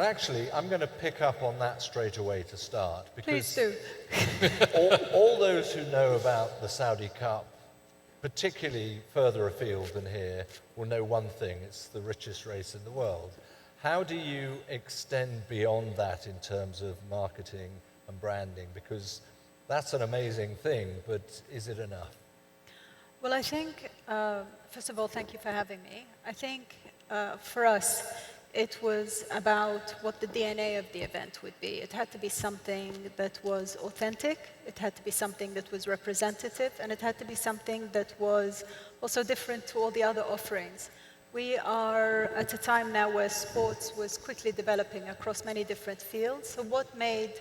And actually, I'm going to pick up on that straight away to start, Please because do. all those who know about the Saudi Cup, particularly further afield than here, will know one thing: it's the richest race in the world. How do you extend beyond that in terms of marketing and branding? Because that's an amazing thing, but is it enough? Well, I think, first of all, thank you for having me. I think for us, it was about what the DNA of the event would be. It had to be something that was authentic, it had to be something that was representative, and it had to be something that was also different to all the other offerings. We are at a time now where sports was quickly developing across many different fields. So what made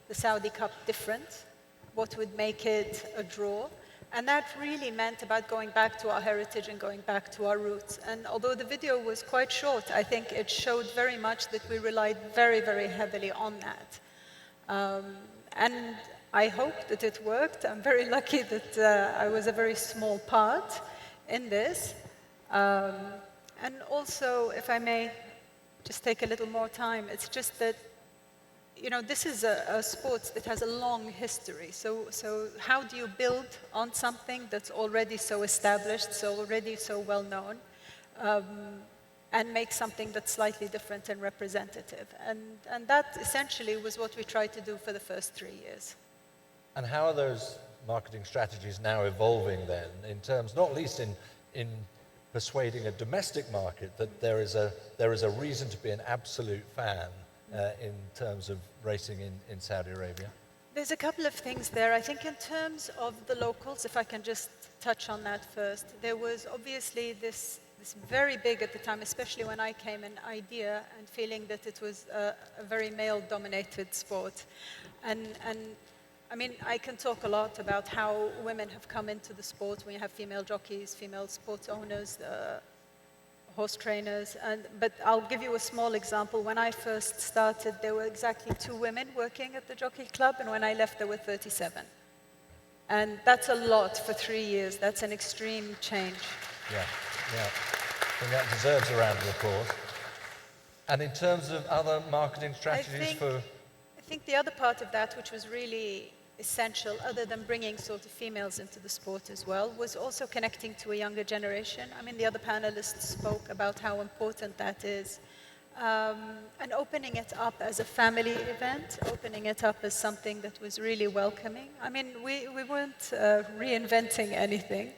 the Saudi Cup different? What would make it a draw? And that really meant about going back to our heritage and going back to our roots. And although the video was quite short, I think it showed very much that we relied very, very heavily on that. And I hope that it worked. I'm very lucky that I was a very small part in this. And also, if I may just take a little more time, it's just that, you know, this is a sport that has a long history. So how do you build on something that's already so established, so already so well known, and make something that's slightly different and representative? And that essentially was what we tried to do for the first 3 years. And how are those marketing strategies now evolving then, in terms, not least in persuading a domestic market that there is a reason to be an absolute fan in terms of racing in Saudi Arabia? There's a couple of things there. I think in terms of the locals, if I can just touch on that first, there was obviously this very big at the time, especially when I came, an idea and feeling that it was a very male-dominated sport. And I mean, I can talk a lot about how women have come into the sport when you have female jockeys, female sports owners, horse trainers, but I'll give you a small example. When I first started, there were exactly 2 women working at the Jockey Club, and when I left, there were 37. And that's a lot for 3 years. That's an extreme change. Yeah. I think that deserves a round of applause. And in terms of other marketing strategies I think the other part of that, which was really essential, other than bringing sort of females into the sport as well, was also connecting to a younger generation. I mean, the other panelists spoke about how important that is. And opening it up as a family event, opening it up as something that was really welcoming. I mean, we weren't reinventing anything,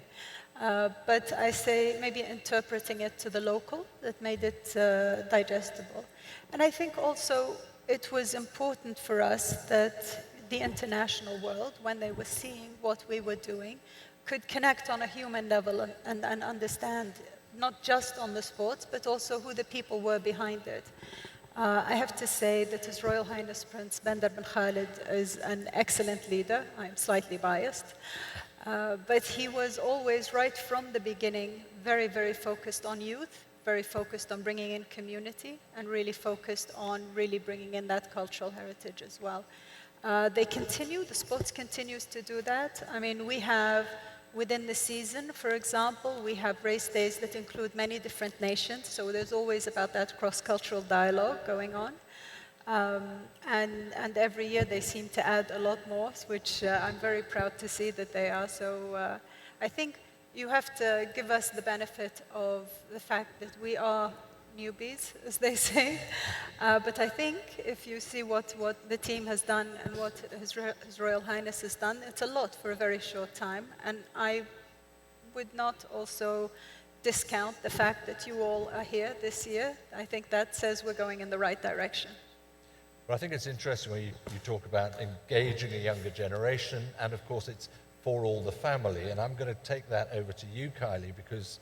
but I say maybe interpreting it to the local that made it digestible. And I think also it was important for us that the international world, when they were seeing what we were doing, could connect on a human level and understand, not just on the sports, but also who the people were behind it. I have to say that His Royal Highness Prince Bandar bin Khalid is an excellent leader. I'm slightly biased. But he was always, right from the beginning, very, very focused on youth, very focused on bringing in community, and really focused on really bringing in that cultural heritage as well. The sports continues to do that. I mean, we have, within the season, for example, we have race days that include many different nations, so there's always about that cross-cultural dialogue going on. And every year they seem to add a lot more, which I'm very proud to see that they are. So I think you have to give us the benefit of the fact that we are newbies, as they say. But I think if you see what the team has done and what His Royal Highness has done, it's a lot for a very short time. And I would not also discount the fact that you all are here this year. I think that says we're going in the right direction. Well, I think it's interesting when you talk about engaging a younger generation, and of course it's for all the family. And I'm going to take that over to you, Kylie, because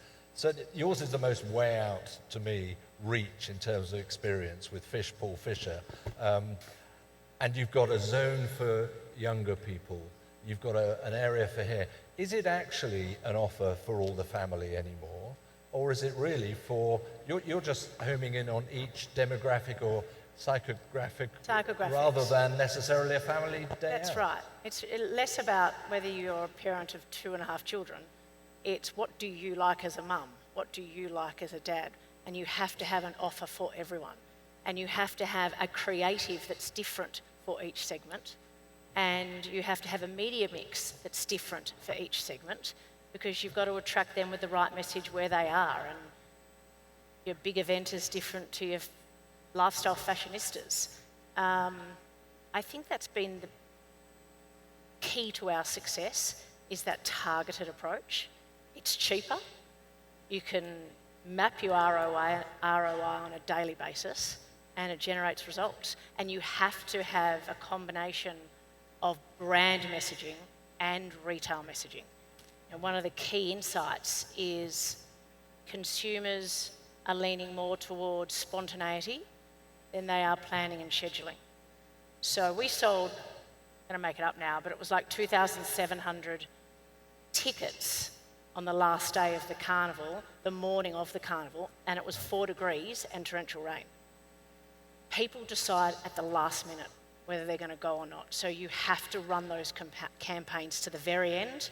yours is the most way out, to me, reach in terms of experience with Paul Fisher. And you've got a zone for younger people. You've got an area for here. Is it actually an offer for all the family anymore? Or is it really for, you're just homing in on each demographic or psychographic rather than necessarily a family day That's out? right. It's less about whether you're a parent of 2.5 children. It's what do you like as a mum? What do you like as a dad? And you have to have an offer for everyone. and you have to have a creative that's different for each segment, and you have to have a media mix that's different for each segment, because you've got to attract them with the right message where they are. And your big event is different to your lifestyle fashionistas. I think that's been the key to our success, is that targeted approach. It's cheaper. You can map your ROI on a daily basis, and it generates results. And you have to have a combination of brand messaging and retail messaging. And one of the key insights is consumers are leaning more towards spontaneity than they are planning and scheduling. So we sold, I'm going to make it up now, but it was like 2,700 tickets on the last day of the carnival, the morning of the carnival, and it was 4 degrees and torrential rain. People decide at the last minute whether they're going to go or not. So you have to run those campaigns to the very end,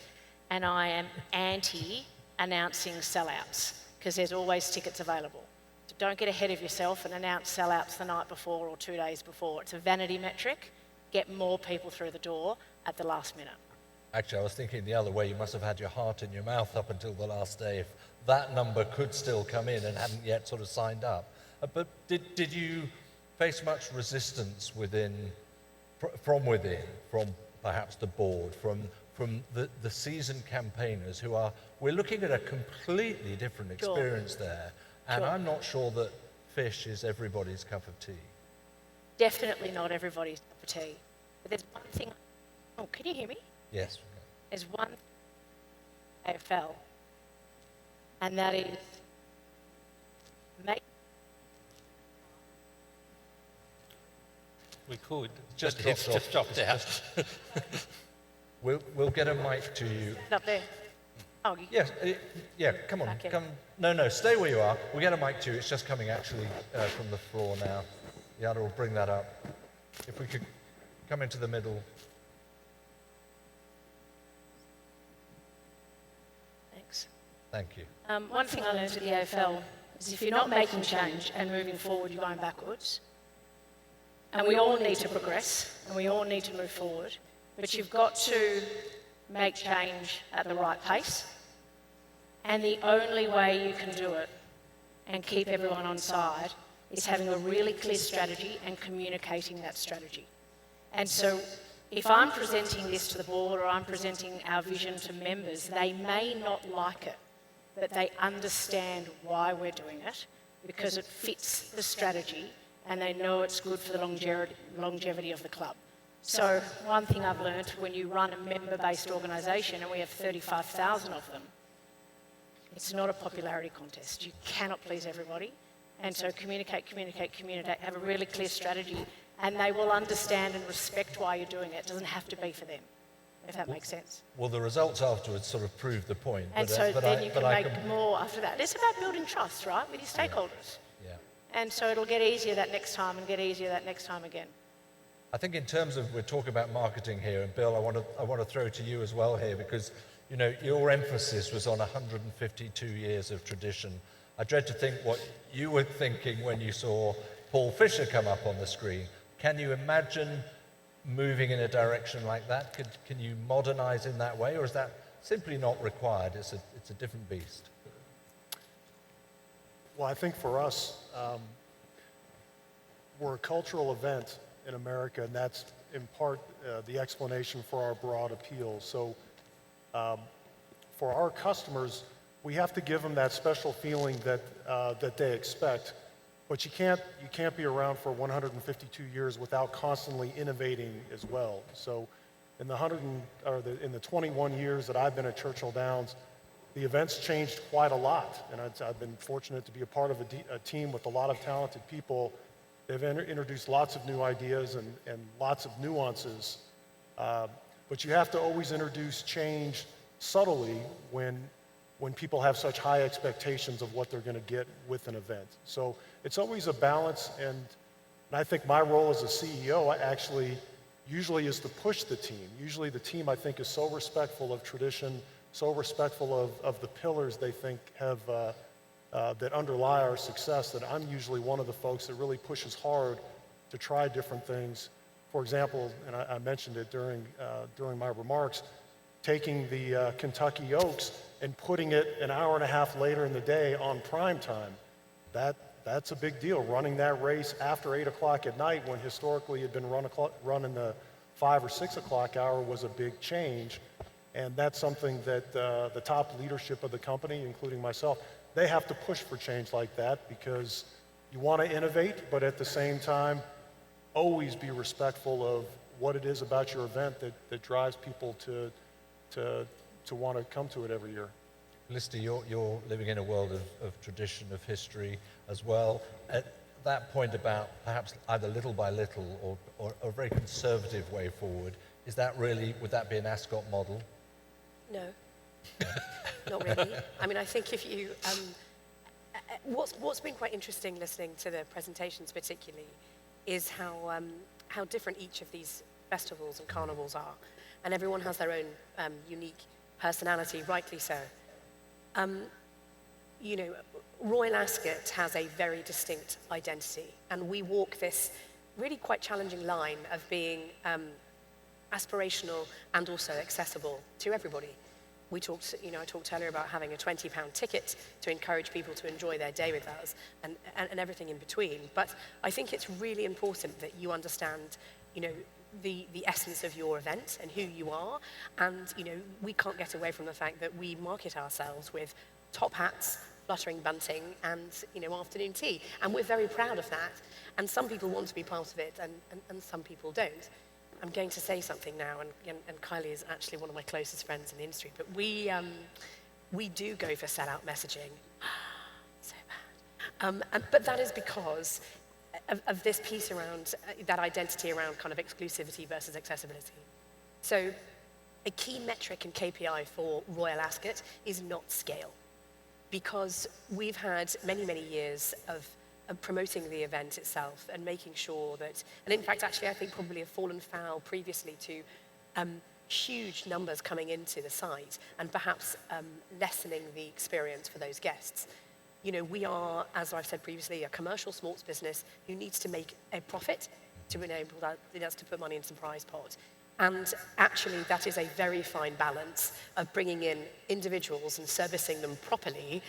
and I am anti-announcing sellouts, because there's always tickets available. So don't get ahead of yourself and announce sellouts the night before or 2 days before. It's a vanity metric. Get more people through the door at the last minute. Actually, I was thinking the other way. You must have had your heart in your mouth up until the last day if that number could still come in and hadn't yet sort of signed up. But did you face much resistance from within, from perhaps the board, from the seasoned campaigners who are, we're looking at a completely different experience there, and I'm not sure that fish is everybody's cup of tea. Definitely not everybody's cup of tea. But there's one thing, oh, can you hear me? Yes. There's one AFL, and that is make. We could, Just but it's dropped just dropped out. We'll get a mic to you. Up there. Oh, you, Yes, yeah, come on, Okay. come. No, stay where you are. We'll get a mic to you. It's just coming actually from the floor now. Yada will bring that up. If we could come into the middle. thanks. Thank you. One thing I learned at the AFL is if you're not making change and moving forward, you're going backwards. And we all need to progress, and we all need to move forward. But you've got to make change at the right pace. And the only way you can do it and keep everyone on side is having a really clear strategy and communicating that strategy. And so if I'm presenting this to the board or I'm presenting our vision to members, they may not like it, but they understand why we're doing it, because it fits the strategy and they know it's good for the longevity of the club. So one thing I've learned, when you run a member-based organisation, and we have 35,000 of them, it's not a popularity contest. You cannot please everybody. And so communicate, have a really clear strategy, and they will understand and respect why you're doing it. It doesn't have to be for them, if that makes sense. Well, the results afterwards sort of prove the point. And so then you can make more after that. It's about building trust, right, with your stakeholders. Yeah. And so it'll get easier that next time and get easier that next time again. I think in terms of, we're talking about marketing here, and Bill, I want to throw to you as well here, because you know your emphasis was on 152 years of tradition. I dread to think what you were thinking when you saw Paul Fisher come up on the screen. Can you imagine moving in a direction like that? Can you modernize in that way, or is that simply not required? It's a different beast. Well, I think for us, we're a cultural event in America, and that's in part the explanation for our broad appeal. So for our customers, we have to give them that special feeling that they expect. But you can't be around for 152 years without constantly innovating as well. So in the 21 years that I've been at Churchill Downs, the events changed quite a lot, and I've been fortunate to be a part of a team with a lot of talented people. They've introduced lots of new ideas and lots of nuances, but you have to always introduce change subtly when people have such high expectations of what they're going to get with an event. So it's always a balance, and I think my role as a CEO actually usually is to push the team. Usually the team, I think, is so respectful of tradition, so respectful of the pillars they think have that underlie our success, that I'm usually one of the folks that really pushes hard to try different things. For example, and I mentioned it during my remarks, taking the Kentucky Oaks and putting it an hour and a half later in the day on prime time. That's a big deal. Running that race after 8 o'clock at night, when historically it had been run in the 5 or 6 o'clock hour, was a big change. And that's something that the top leadership of the company, including myself, they have to push for change like that, because you want to innovate, but at the same time, always be respectful of what it is about your event that drives people to want to come to it every year. Lister, you're living in a world of tradition, of history as well. At that point about perhaps either little by little or a very conservative way forward, is that really, would that be an Ascot model? No, not really. I mean, I think if you, what's been quite interesting listening to the presentations particularly is how different each of these festivals and carnivals are. And everyone has their own unique personality, rightly so. You know, Royal Ascot has a very distinct identity, and we walk this really quite challenging line of being aspirational and also accessible to everybody. We talked, you know, I talked earlier about having a £20 ticket to encourage people to enjoy their day with us and everything in between. But I think it's really important that you understand, you know, the essence of your event and who you are. And, you know, we can't get away from the fact that we market ourselves with top hats, fluttering bunting, and, you know, afternoon tea. And we're very proud of that. And some people want to be part of it, and some people don't. I'm going to say something now, and Kylie is actually one of my closest friends in the industry, but we do go for sell-out messaging. So bad. But that is because of this piece around that identity around kind of exclusivity versus accessibility. So a key metric and KPI for Royal Ascot is not scale, because we've had many, many years of promoting the event itself and making sure that, and in fact, actually, I think probably have fallen foul previously to huge numbers coming into the site and perhaps lessening the experience for those guests. You know, we are, as I've said previously, a commercial sports business who needs to make a profit to enable us to put money into the prize pot. And actually, that is a very fine balance of bringing in individuals and servicing them properly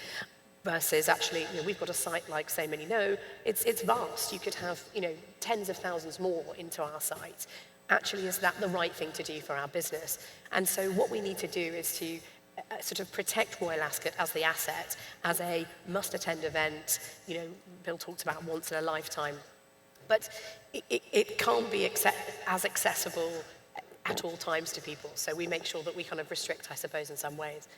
versus actually, you know, we've got a site like So Many Know, it's vast. You could have, you know, tens of thousands more into our site. Actually, is that the right thing to do for our business? And so what we need to do is to sort of protect Royal Ascot as the asset, as a must-attend event. You know, Bill talked about once in a lifetime. But it can't be as accessible at all times to people. So we make sure that we kind of restrict, I suppose, in some ways.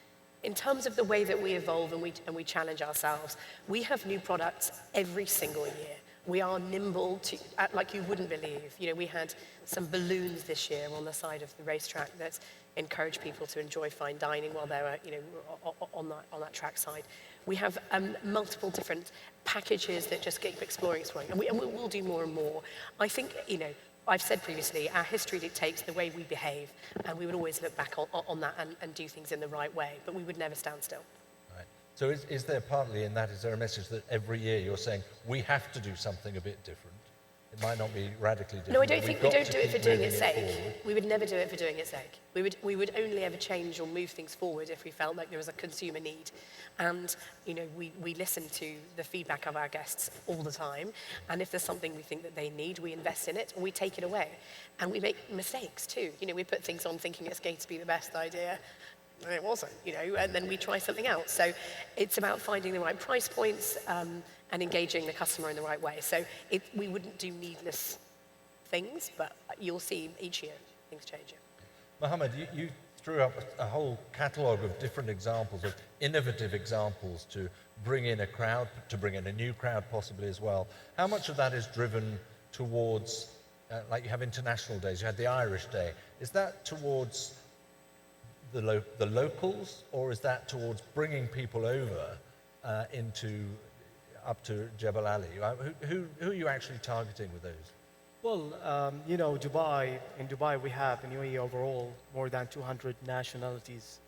In terms of the way that we evolve and we challenge ourselves, we have new products every single year. We are nimble to, like you wouldn't believe. You know, we had some balloons this year on the side of the racetrack that encouraged people to enjoy fine dining while they were, you know, on that track side. We have multiple different packages that just keep exploring, and we'll do more and more. I think, you know, I've said previously, our history dictates the way we behave, and we would always look back on that and do things in the right way, but we would never stand still. Right. So is there partly in that, is there a message that every year you're saying, we have to do something a bit different? It might not be radically different. No, I don't think we don't do it for doing its sake. Forward. We would never do it for doing its sake. We would only ever change or move things forward if we felt like there was a consumer need. And, you know, we listen to the feedback of our guests all the time. And if there's something we think that they need, we invest in it or we take it away. And we make mistakes too. You know, we put things on thinking it's going to be the best idea. And it wasn't, you know, and then we try something else. So it's about finding the right price points and engaging the customer in the right way. So we wouldn't do needless things, but you'll see each year things changing. Mohammed, you threw up a whole catalogue of different examples, of innovative examples to bring in a crowd, to bring in a new crowd possibly as well. How much of that is driven towards, like you have international days, you had the Irish Day, is that towards the locals, or is that towards bringing people over up to Jebel Ali? Who are you actually targeting with those? Well, you know, in Dubai we have, in UAE overall, more than 200 nationalities.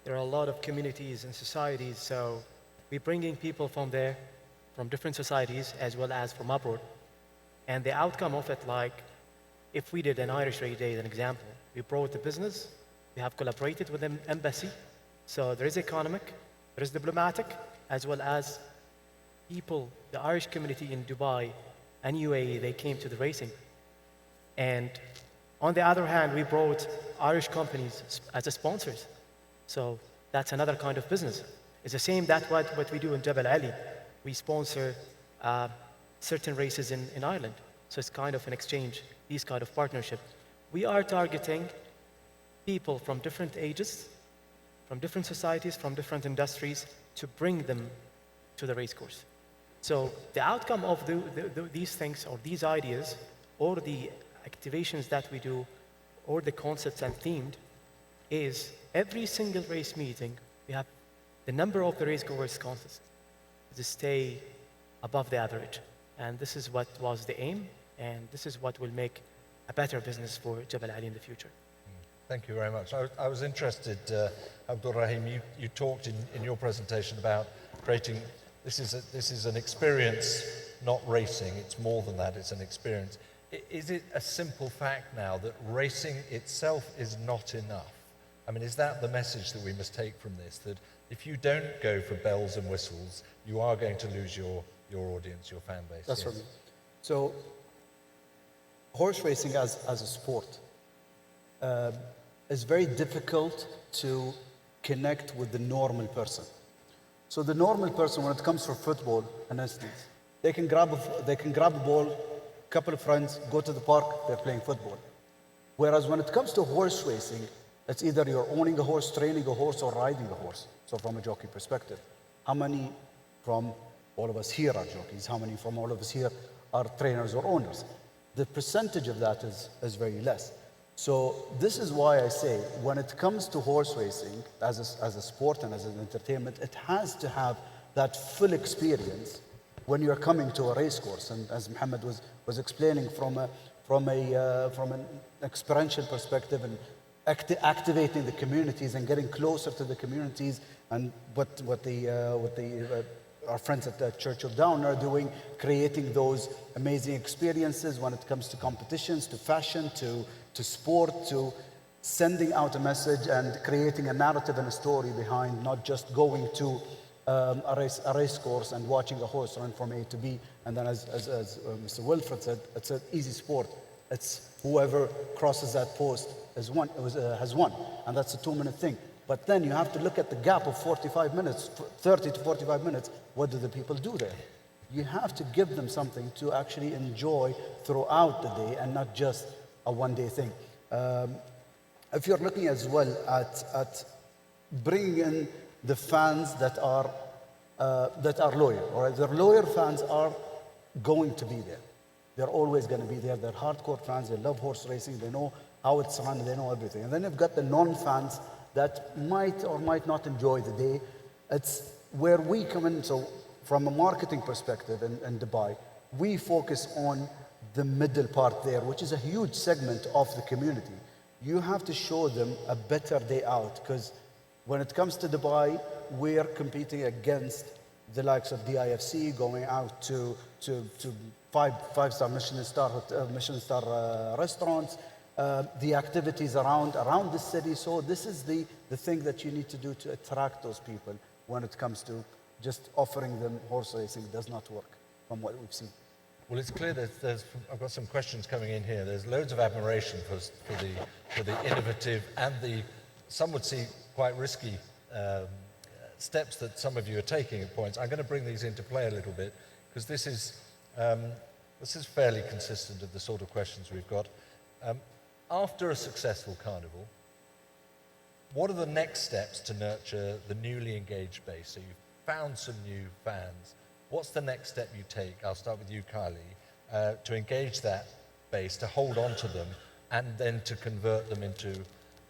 There are a lot of communities and societies, so we're bringing people from there, from different societies as well as from abroad. And the outcome of it, like if we did an Irish Race Day, as an example, we brought the business, we have collaborated with the embassy. So there is economic, there is diplomatic, as well as people, the Irish community in Dubai and UAE, they came to the racing. And on the other hand, we brought Irish companies as a sponsors. So that's another kind of business. It's the same that what we do in Jabal Ali. We sponsor certain races in Ireland. So it's kind of an exchange, these kind of partnership. We are targeting people from different ages, from different societies, from different industries, to bring them to the race course. So the outcome of these things, or these ideas, or the activations that we do, or the concepts and themed, is every single race meeting, we have the number of the race goers constant to stay above the average. And this is what was the aim, and this is what will make a better business for Jabal Ali in the future. Thank you very much. I was interested, Abdul Rahim, you talked in your presentation about creating, this is an experience, not racing, it's more than that, it's an experience. Is it a simple fact now that racing itself is not enough? I mean, is that the message that we must take from this, that if you don't go for bells and whistles, you are going to lose your audience, your fan base? That's Yes. right. So, horse racing as a sport is very difficult to connect with the normal person. So the normal person, when it comes to football, in instance, they can grab a ball, couple of friends, go to the park, they're playing football. Whereas when it comes to horse racing, it's either you're owning a horse, training a horse, or riding a horse. So from a jockey perspective, how many from all of us here are jockeys? How many from all of us here are trainers or owners? The percentage of that is very less. So this is why I say, when it comes to horse racing as a sport and as an entertainment, it has to have that full experience when you're coming to a race course. And as Mohammed was explaining, from an experiential perspective, and activating the communities and getting closer to the communities, and what our friends at the Churchill Down are doing, creating those amazing experiences when it comes to competitions, to fashion, to sport, to sending out a message and creating a narrative and a story behind, not just going to a race course and watching a horse run from A to B. And then as Mr. Wilfred said, it's an easy sport. It's whoever crosses that post has won, and that's a 2-minute thing. But then you have to look at the gap of 45 minutes, 30 to 45 minutes. What do the people do there? You have to give them something to actually enjoy throughout the day, and not just a one-day thing. If you're looking as well at bringing in the fans that are loyal, or the loyal fans are going to be there. They're always going to be there. They're hardcore fans. They love horse racing. They know how it's run. They know everything. And then you've got the non-fans that might or might not enjoy the day. It's where we come in. So from a marketing perspective in Dubai, we focus on the middle part there, which is a huge segment of the community. You have to show them a better day out, because when it comes to Dubai, we're competing against the likes of DIFC, going out to five-star Michelin star restaurants, the activities around the city. So this is the thing that you need to do to attract those people. When it comes to just offering them horse racing, does not work from what we've seen. Well, it's clear that I've got some questions coming in here. There's loads of admiration for the innovative and some would see quite risky steps that some of you are taking at points. I'm going to bring these into play a little bit, because this is fairly consistent of the sort of questions we've got. After a successful carnival, what are the next steps to nurture the newly engaged base? So you've found some new fans. What's the next step you take? I'll start with you, Kylie, to engage that base, to hold on to them, and then to convert them into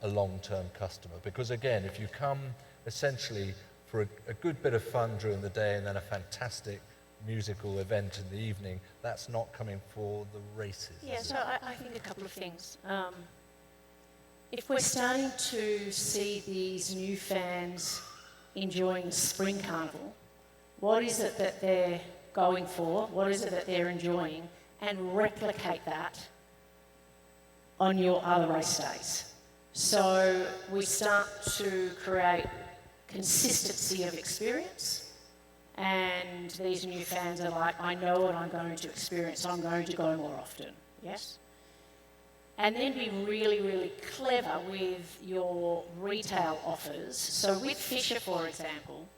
a long-term customer. Because again, if you come essentially for a good bit of fun during the day and then a fantastic musical event in the evening, that's not coming for the races. Yeah, so I think a couple of things. If we're starting to see these new fans enjoying Spring Carnival, what is it that they're going for, what is it that they're enjoying, and replicate that on your other race days. So we start to create consistency of experience, and these new fans are like, I know what I'm going to experience, so I'm going to go more often, yes? And then be really, really clever with your retail offers. So with Fisher, for example,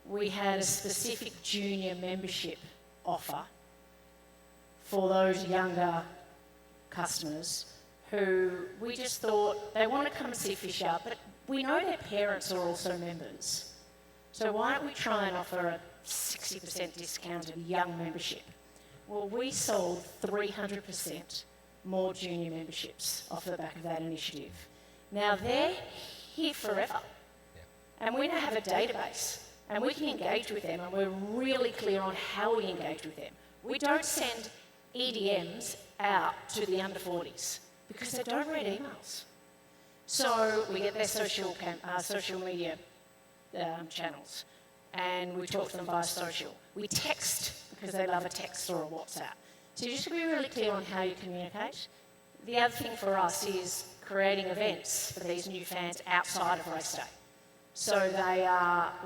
we had a specific junior membership offer for those younger customers who we just thought they want to come and see Fisher, but we know their parents are also members. So why don't we try and offer a 60% discounted young membership? Well, we sold 300% more junior memberships off the back of that initiative. Now they're here forever. And we now have a database and we can engage with them, and we're really clear on how we engage with them. We don't send EDMs out to the under 40s because they don't read emails. So we get their social media channels, and we talk to them via social. We text because they love a text or a WhatsApp. So you just to be really clear on how you communicate. The other thing for us is creating events for these new fans outside of race day. So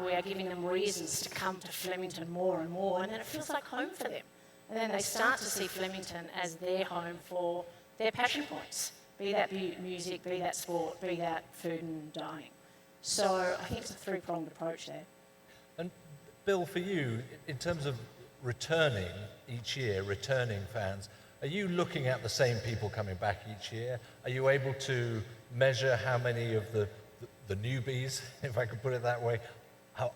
we are giving them reasons to come to Flemington more and more, and then it feels like home for them. And then they start to see Flemington as their home for their passion points, be that music, be that sport, be that food and dining. So I think it's a three-pronged approach there. And Bill, for you, in terms of returning each year, returning fans, are you looking at the same people coming back each year? Are you able to measure how many of the newbies, if I could put it that way,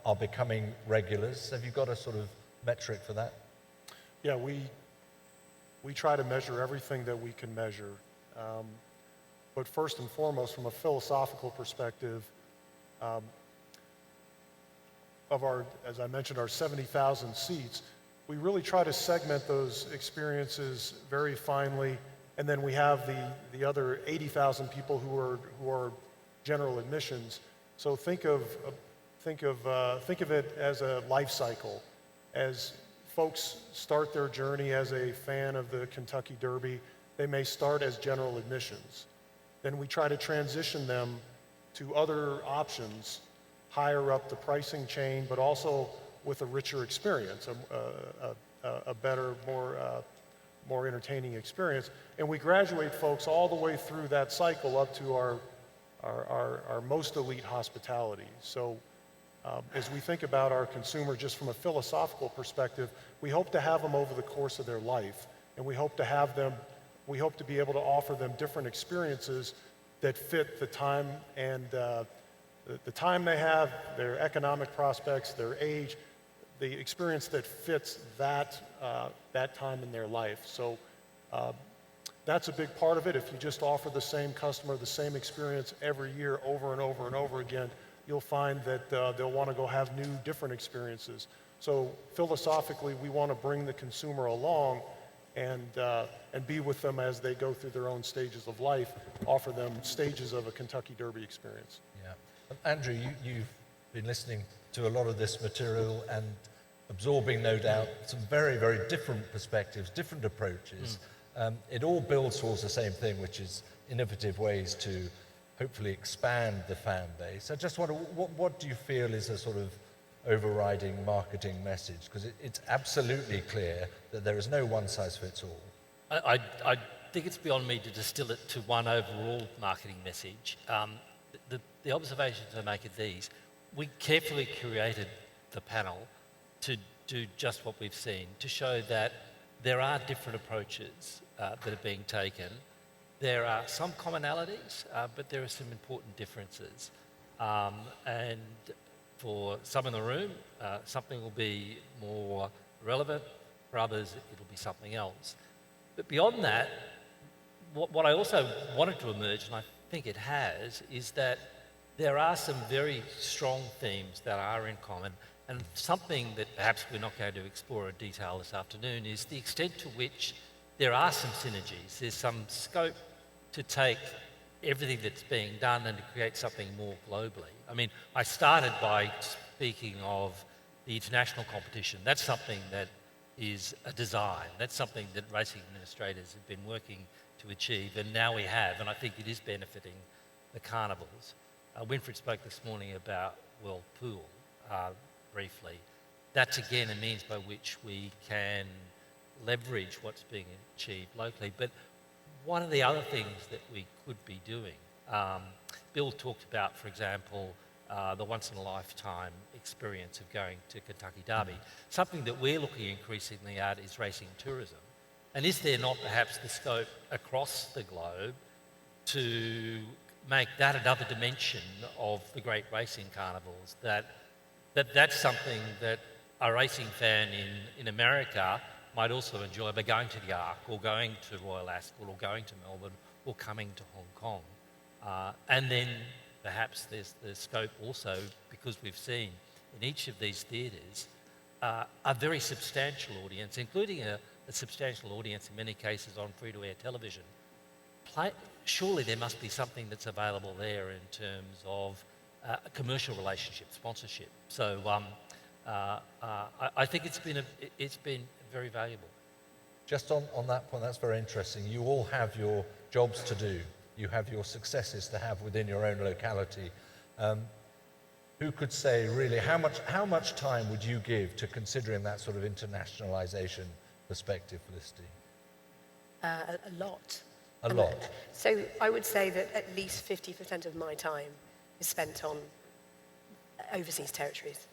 are becoming regulars? Have you got a sort of metric for that? Yeah, we try to measure everything that we can measure. But first and foremost, from a philosophical perspective, of our, as I mentioned, our 70,000 seats, we really try to segment those experiences very finely, and then we have the other 80,000 people who are general admissions. So think of it as a life cycle. As folks start their journey as a fan of the Kentucky Derby, they may start as general admissions. Then we try to transition them to other options higher up the pricing chain, but also with a richer experience, a better, more entertaining experience. And we graduate folks all the way through that cycle up to our most elite hospitality. So as we think about our consumer just from a philosophical perspective, we hope to have them over the course of their life, and we hope to be able to offer them different experiences that fit the time and the time they have, their economic prospects, their age, the experience that fits that time in their life. So that's a big part of it. If you just offer the same customer the same experience every year over and over and over again, you'll find that they'll want to go have new, different experiences. So philosophically, we want to bring the consumer along and be with them as they go through their own stages of life, offer them stages of a Kentucky Derby experience. Yeah. Andrew, you've been listening to a lot of this material and absorbing, no doubt, some very, very different perspectives, different approaches. It all builds towards the same thing, which is innovative ways to hopefully expand the fan base. I just wonder, what do you feel is a sort of overriding marketing message? Because it's absolutely clear that there is no one-size-fits-all. I think it's beyond me to distill it to one overall marketing message. The observations I make are these. We carefully curated the panel to do just what we've seen, to show that there are different approaches that are being taken. There are some commonalities, but there are some important differences. And for some in the room, something will be more relevant. For others, it'll be something else. But beyond that, what I also wanted to emerge, and I think it has, is that there are some very strong themes that are in common, and something that perhaps we're not going to explore in detail this afternoon is the extent to which there are some synergies. There's some scope to take everything that's being done and to create something more globally. I mean, I started by speaking of the international competition, that's something that is a design. That's something that racing administrators have been working to achieve, and now we have, and I think it is benefiting the carnivals. Winfried spoke this morning about World Pool briefly. That's again a means by which we can leverage what's being achieved locally. But one of the other things that we could be doing, Bill talked about, for example, the once-in-a-lifetime experience of going to Kentucky Derby. Something that we're looking increasingly at is racing tourism. And is there not perhaps the scope across the globe to make that another dimension of the great racing carnivals, that's something that a racing fan in America might also enjoy by going to the Arc or going to Royal Ascot or going to Melbourne or coming to Hong Kong. And then perhaps there's the scope also, because we've seen in each of these theatres a very substantial audience, including a substantial audience in many cases on free-to-air television. Surely there must be something that's available there in terms of commercial relationship, sponsorship. So I think it's been very valuable. Just on that point, that's very interesting. You all have your jobs to do. You have your successes to have within your own locality. Who could say really how much time would you give to considering that sort of internationalization perspective, Felicity? A lot. A lot. So I would say that at least 50% of my time is spent on overseas territories.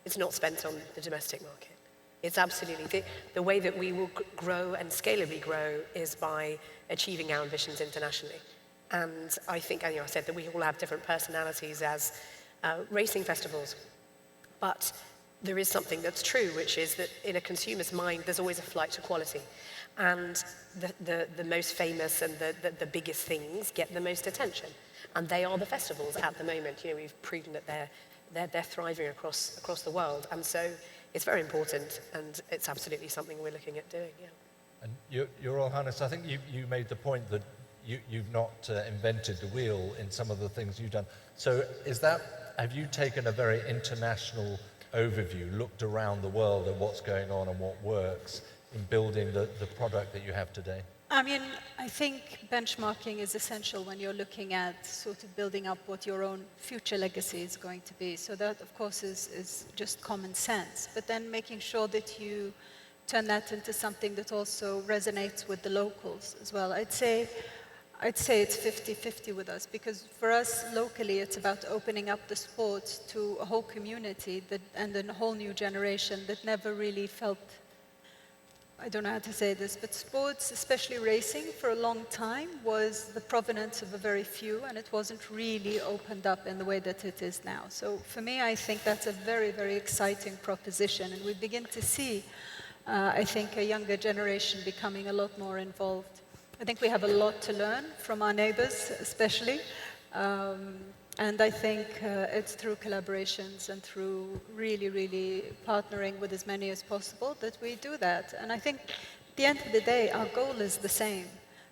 It's not spent on the domestic market. It's absolutely, the way that we will grow and scalably grow is by achieving our ambitions internationally. And I think, I said that we all have different personalities as racing festivals, but there is something that's true, which is that in a consumer's mind, there's always a flight to quality. And the most famous and the biggest things get the most attention. And they are the festivals at the moment. We've proven that they're thriving across the world. And so it's very important, and it's absolutely something we're looking at doing, yeah. And Your Royal Highness, I think you made the point that you've not invented the wheel in some of the things you've done. So have you taken a very international overview, looked around the world at what's going on and what works in building the product that you have today? I mean, I think benchmarking is essential when you're looking at sort of building up what your own future legacy is going to be. So that, of course, is just common sense. But then making sure that you turn that into something that also resonates with the locals as well. I'd say it's 50-50 with us, because for us locally, it's about opening up the sport to a whole community and a whole new generation that never really felt, I don't know how to say this, but sports, especially racing, for a long time was the provenance of a very few, and it wasn't really opened up in the way that it is now. So for me, I think that's a very, very exciting proposition, and we begin to see, I think, a younger generation becoming a lot more involved. I think we have a lot to learn from our neighbors, especially. And I think it's through collaborations and through really, really partnering with as many as possible that we do that. And I think at the end of the day, our goal is the same.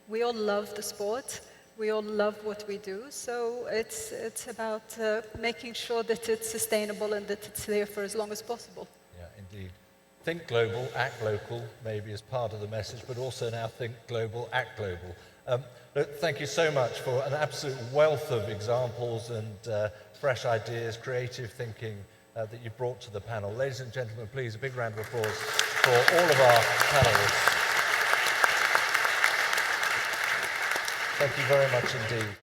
We all love the sport. We all love what we do. So it's about making sure that it's sustainable and that it's there for as long as possible. Yeah, indeed. Think global, act local, maybe as part of the message, but also now think global, act global. Look, thank you so much for an absolute wealth of examples and fresh ideas, creative thinking that you've brought to the panel. Ladies and gentlemen, please, a big round of applause for all of our panelists. Thank you very much indeed.